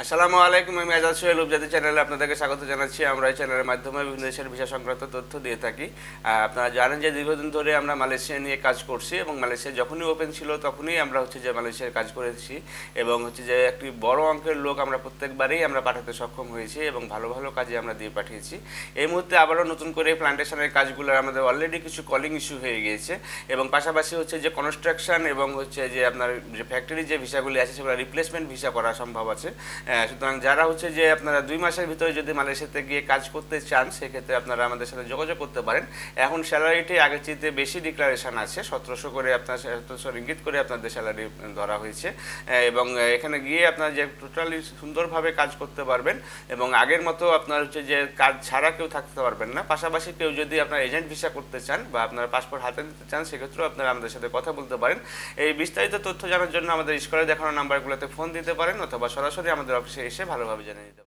আসসালামু আলাইকুম। আমি আজাদ সোহেল উপজাতি চ্যানেলে আপনাদেরকে স্বাগত জানাচ্ছি। আমরা এই চ্যানেলের মাধ্যমে বিভিন্ন দেশের ভিসা সংক্রান্ত তথ্য দিয়ে থাকি। আপনারা জানেন যে দীর্ঘদিন ধরে আমরা মালয়েশিয়া নিয়ে কাজ করছি এবং মালয়েশিয়া যখনই ওপেন ছিল তখনই আমরা মালয়েশিয়ার কাজ করেছি এবং একটি বড় অঙ্কের লোক আমরা প্রত্যেকবারেই আমরা পাঠাতে সক্ষম হয়েছি এবং ভালো ভালো কাজে আমরা দিয়ে পাঠিয়েছি। এই মুহূর্তে আবারও নতুন করে প্ল্যান্টেশনের কাজগুলো আমাদের অলরেডি কিছু কলিং ইস্যু হয়ে গিয়েছে এবং পাশাপাশি যে কনস্ট্রাকশন এবং আপনার যে ফ্যাক্টরি যে ভিসাগুলি আছে সেগুলো রিপ্লেসমেন্ট ভিসা করা সম্ভব আছে। সুতরাং যারা আপনারা 2 মাসের ভিতরে যদি মালয়েশিয়াতে গিয়ে কাজ করতে চান সেক্ষেত্রে আপনারা আমাদের সাথে যোগাযোগ করতে পারেন। এখন স্যালারিটি আগের চেয়ে বেশি ডিক্লারেশন আছে, 1700 করে 1700 রিঙ্গিত করে আপনাদের স্যালারি ধরা হয়েছে এবং এখানে গিয়ে আপনারা যে টোটালি সুন্দরভাবে কাজ করতে পারবেন এবং আগের মতো আপনার যে কাজ ছাড়া কেউ থাকতে পারবেন না। পাশাপাশি কেউ যদি আপনার এজেন্ট ভিসা করতে চান বা আপনার পাসপোর্ট হাতে নিতে চান সেক্ষেত্রেও আপনারা আমাদের সাথে কথা বলতে পারেন। এই বিস্তারিত তথ্য জানার জন্য আমাদের স্ক্রিনে দেখানো নাম্বারগুলোতে ফোন দিতে পারেন অথবা সরাসরি আমাদের অফিসে এসে ভালোভাবে জেনে নিতে পারেন।